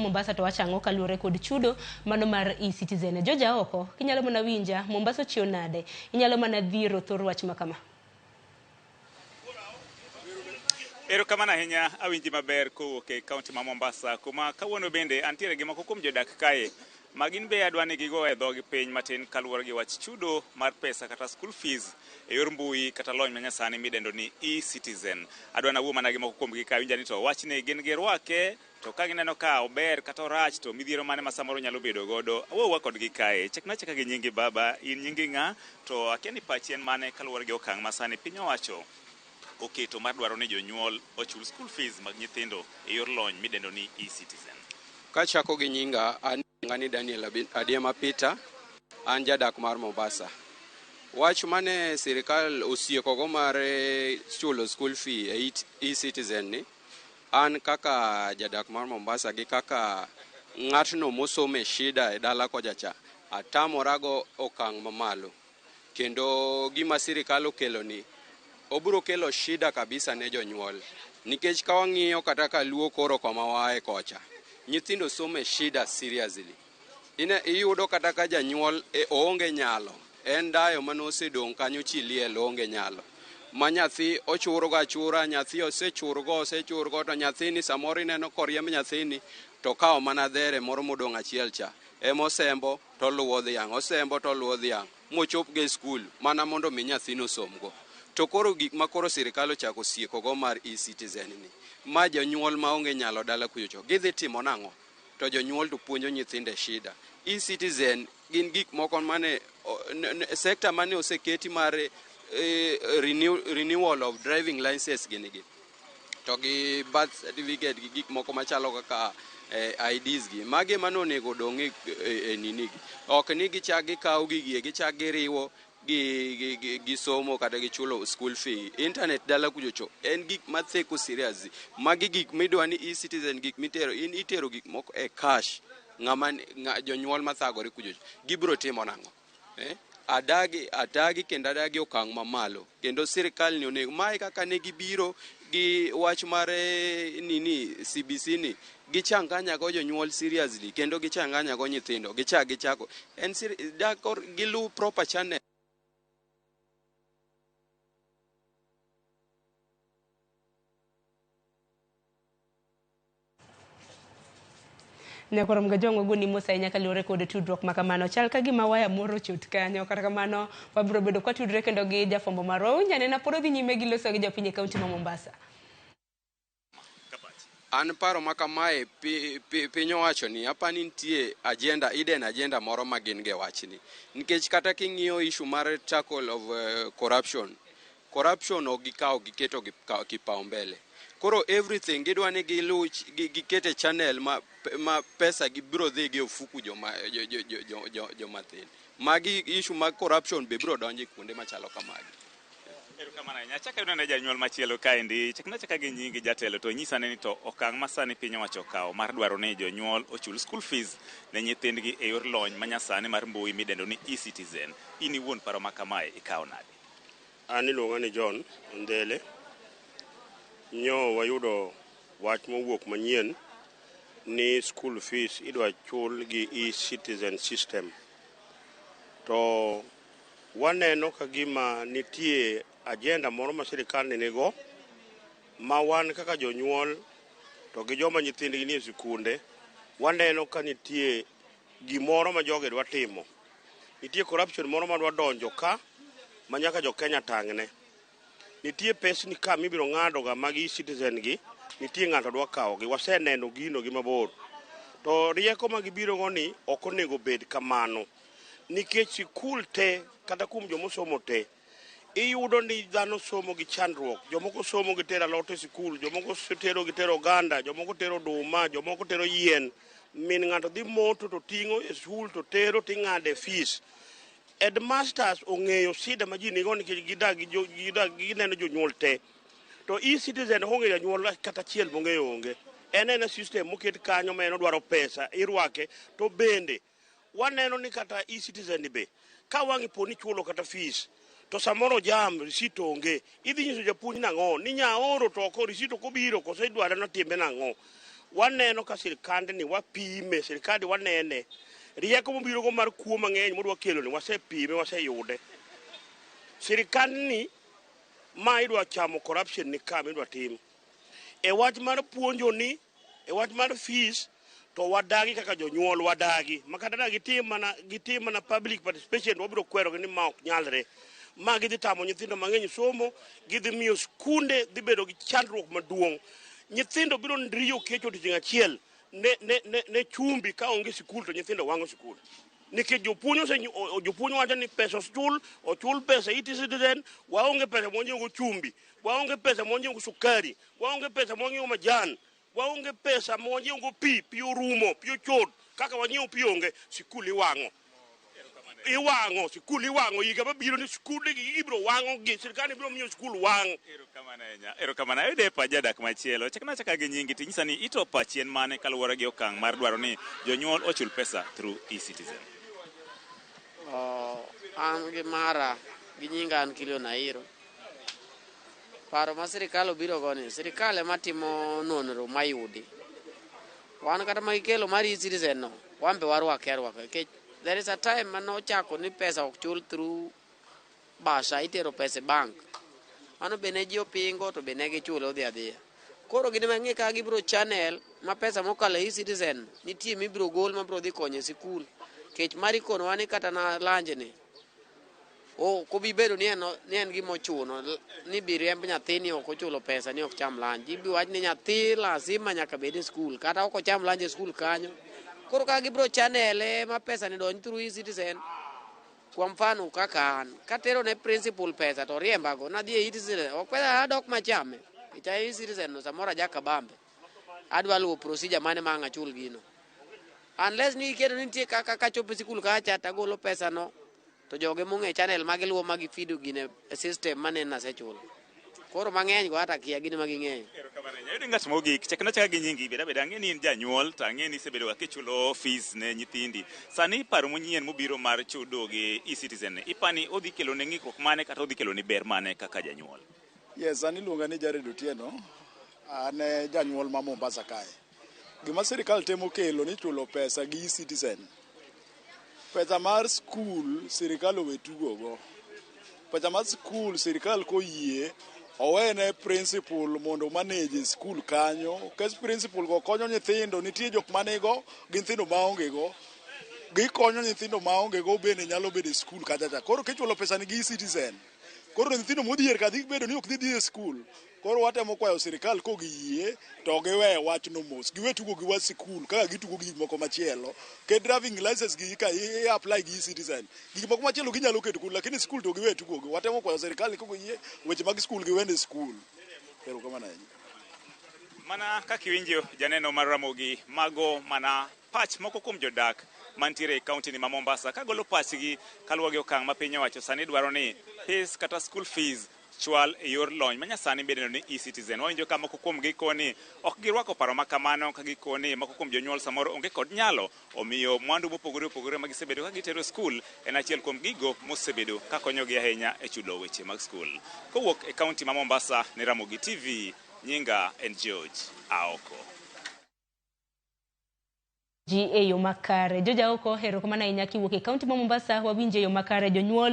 Mombasa to wachango kalure kod chudo mano mar e-citizen. Joja oko, kinyalo mana winja, Mombasa chio nade, inyalo mana dhiro thor wach makama. Ero kamana ahinya awinji maber kowuok e kaunti ma Mombasa kuma kawuono bende antiere gi moko kuom jodak kae magin be adwani gigo e dhogi piny matin kaluwore gi wach chudo mar pesa kata school fees e yor mbui kata lony manyasani midendo ni e-citizen. Adwana wuo mana gi moko kuom gi kae winja ni to wachni gin gi rwake to ka gineno ka ober kata orach to midhiero mane ma samoro nyalo bedo godo. Awuowa kodgi kae. Chekna cheka gi nyingi baba, in nyingi ng'a? To akia ni pachi en mane kaluwore gi okang' masani piny owacho oketo mar dwaro ni jonyuol ochul school fees mag nyithindo e yor lony midendo ni e-citizen. Kachako gi nyinga, an ng'ani Daniel Adiema Peter, an jadak mar Mombasa. Wach mane sirikal osiekogo mar chulo school fee e e-citizen ni, an kaka jadak mar Mombasa gi kaka ng'atno mosome shida e dala kojacha, atamorago okang' mamalo. Kendo gima sirikal okelo ni, obiro kelo shida kabisa ne jonyuol. Nikech ka wang'iyo kata ka luo koro koma wae kocha, nyithindo some shida seriously. Iyudo kata ka janyuol oonge nyalo, en dayo manosedong' kanyo chiliel oonge nyalo. Ma nyathi ochurogo achura, nyathi osechurgo to nyathini samoro ineno koriemb nyathini to kao mana dhere moro modong' achiel cha. Emosembo to luwo dhiang', mochop ge skul mana mondo mi nyathino somgo. To koro gik ma koro sirikal ochako osiekogo mar e-citizen ni, ma jonyuol ma onge nyalo dala kuyocho, gidhi timo nang'o? To jonyuol to puonjo nyithinde shida. E-citizen gin gik moko mane sekta mane oseketi mar renewal of driving license gini. To gi birth certificate gi gik moko machalo kaka IDs gi. Mage manonego dong' e ninigi. Ok ni gichak gikaw gigie, gichak giriwo gi somo kata gi chulo school fee. Internet dala kujocho en gik matheko serious. Magi gik midwa ni e-citizen gik mitero, itero gik moko e cash. Jonyuol mathagore kujocho gibiro timo nang'o? Adagi kendo adagi okang' mamalo. Kendo sirikal ni onego mai kaka ne gibiro gi wach mar CBC ni, gichanganya go jonyuol seriously kendo gichanganya go nyithindo, gichako en gilu proper channel. Nyakorom ga jongo guni Musa nyaka lure kod tudruok makamano chal ka gima waya moro chut kanyo kata kamano wabiro bedo kwa tudre kendo gi jafombo maro nyane na poro dhi nyime gi loso gi Jopiny kaunti ma Mombasa. An paro makamae piny owacho ni apani nitie agenda moro ma gin ge wachni. Nikech kata king'iyo issue mar tackle of corruption ogikaw giketo kipaumbele. Koro everything gidwa ni gikete channel ma pesa gibiro dhi gi ofuku jomathin. Magi issue mag corruption be biro donji kuonde machalo kamagi. Ero kamana nyachaka yunene janyuol machielo kaendi, chaka gi nyingi jatelo to nyisane ni to okang' masani piny owacho okawo mar dwaro ni jonyuol ochul school fees ne nyithindgi e yor lony manyasani mar mbui midendo ni e-citizen. In iwuon paro makamae ikawo nade? An iluonga ni John Ndele. Nyo wayudo wach mowuok manyien ni school fees idwa chul gi e-citizen system. To waneno ka gima nitie agenda moro ma sirikal nigo ma wan kaka jonyuol to gi joma nyithindgi nie sikunde waneno ka nitie gimoro ma joge dwa timo. Nitie corruption moro ma dwa donjo ka ma nyaka jo Kenya tang'ne. Nitie pesni ka mibiro ng'ado ga mag e-citizen gi, nitie ng'ato dwa kawo gi, waseneno gino gi mabor. To rieko ma gibiro go ni ok onego bed kamano. Nikech sikul te kata kuom jomosomo te iyudo ni dhano somo gi chandruok. Jomoko somo gi tero alot e sikul, jomoko gitero oganda, jomoko tero oduma, jomoko tero yien. Min ng'ato dhi moto to ting'o e sikul to tero ting'ade fees. Headmasters ong'eyo sida ma ji nigo nikech gineno jonyuol te. To e-citizen onge janyuol kata achiel mong'eyo onge. En system moket kanyo ma en odwaro pesa, irwake to bende waneno ni kata e-citizen ni be ka wang'i po ni chulo kata fees to samoro jam receipt onge, idhi nyiso japuonj nang'o ni nya oro to ko receipt ko biro kose dwaro na timbe nang'o. waneno ka sirikande ni wapime, sirikande wanene. Rieko mobiro go mar kuo mang'eny modwa kelo ni wasepime, waseyude. Sirikande ni ma idwa chamo corruption ni kama idwa tim. E wach mar puonjo ni, e wach mar fees, to wadagi kaka jonyuol wadagi. Makata gitim mana public participation wabiro kwero ni ma ok nyalre. Ma gidhi tamo nyithindo mang'eny somo, gidhi miyo skunde dhi bedo gi chandruok maduong'. Nyithindo biro ndriyo kecho odiochieng' achiel ne chumbi ka onge sikul to nyithindo wang'o sikul. Nikech jopuonj wacho ni pesa ochul pesa e-citizen, waonge pesa mwonyego chumbi, waonge pesa mwonyego sukari, waonge pesa mwonyego majan, waonge pesa mwonyego pi orumo, pi ochot, kaka wanyiewo pi onge, sikul iwang'o. Sikul iwang'o, higa mabiro ni skunde gi ibiro wang'o gi, sirikal biro miyo skul wang'. Erokamano, ayude pa jadak machielo. Chaka gi nyingi tinyisa ni itopa chien mane kaluwore gi okang' mar dwaro ni jonyuol ochul pesa through e-citizen. An gi mara gi nyinga an Kilio Nairo. Paro ma sirikal obiro goni, sirikal ema timo nonro mayudi. Wan kata magikelo mar e-citizen no, wan be warwake. There is a time mano chako ni pesa ok chul through basha, itero pesa bank. Mano bene ji opingo to bene gichulo odhi adhiya. Koro gine mang'e ka gibiro channel ma pesa mokalo e-citizen nitie mibiro gol ma biro dhi konyo sikul. Kech mari kono wani kata na lanje ni. Kobi bedo ni en gimochuno ni bi riemb nyathini ok ochulo pesa ni ok cham lanje. Ibi wach ni nyathi lazima nyaka bed e skul kata ok ocham lanje e skul kanyo. Koro ka gibiro channel ma pesa ni donj through e-citizen. Kwa mfano kaka an, katero ne principal pesa to riembago nadhi e e-citizen, ok pesa adok machame. Icha e-citizen no samora jaka bambe. Adwa luwo procedure mane ma ng'achul gino. Unless ni iketo nitie kaka kachopo sikul kacha tagolo pesa no, to joge mong'e channel magiluwo magifido gine system mane nasechulo. Koro mang'eny go hata kia gine maging'eyo. Ayude ng'at mogik, chaka gi nyingi, beda ang'e ni in janyuol, to ang'e ni isebedo ga kichulo fees ne nyithindi. Sani paro manyien mobiro mar chudo gi e-citizen, ipani odhi kelo ne ng'ikruok mane kata odhi kelo ni ber mane kaka janyuol? Yes, an iluonga ni Jared Otieno, an janyuol ma Mombasa kae. Gima sirikal temo kelo ni chulo pesa gi e-citizen. Pesa mar skul sirikal owe tugogo. Pesa mar skul sirikal koyie owene principal mondo manage skul kanyo. Kes principal go konyo nyithindo, nitie jok manigo gi nyithindo maonge go. Gikonyo nyithindo maonge go bende nyalo bedo e skul kacha. Koro kichulo pesa ni gi e-citizen. Koro nyithindo modhier ka dhi bedo ni ok dhi e skul. Koro watemo kwayo sirikal ko giyie to giwe wach no mos. Giwe tugo gi wach sikul kaka gitugo gi moko machielo. Ke driving license gi ka apply gi e-citizen. Gik moko machielo ginyalo keto kul lakini skul to giwe tugo gi. Watemo kwayo sirikal ko giyie weche mag skul giwende skul. Pero kamano. Mana kaka iwinjo janeno mar Ramogi, mago mana pach moko kuom jodak mantiere e kaunti ni ma Mombasa kagolo pachgi kaluwore gi okang' ma piny owacho sani dwaro ni pes kata school fees chwal e yor lony manyasani bedeno ni e-citizen. Wawinjo ka moko kuom gikoni ok girwako paro makamano, ka gikoni moko kuom jonyuol samoro onge kod nyalo, omiyo mwandu mopogore opogore ma gisebedo ka gitero e skul en achiel kuom gigo mosebedo ka konyogi ahinya e chulo weche mag skul. Kowuok e kaunti ma Mombasa ni Ramogi TV, nyinga en George Aoko. Ji e yo makare. Joja Oko, erokamano ahinya kiwuok e kaunti ma Mombasa, wawinjo e yo makare jonyuol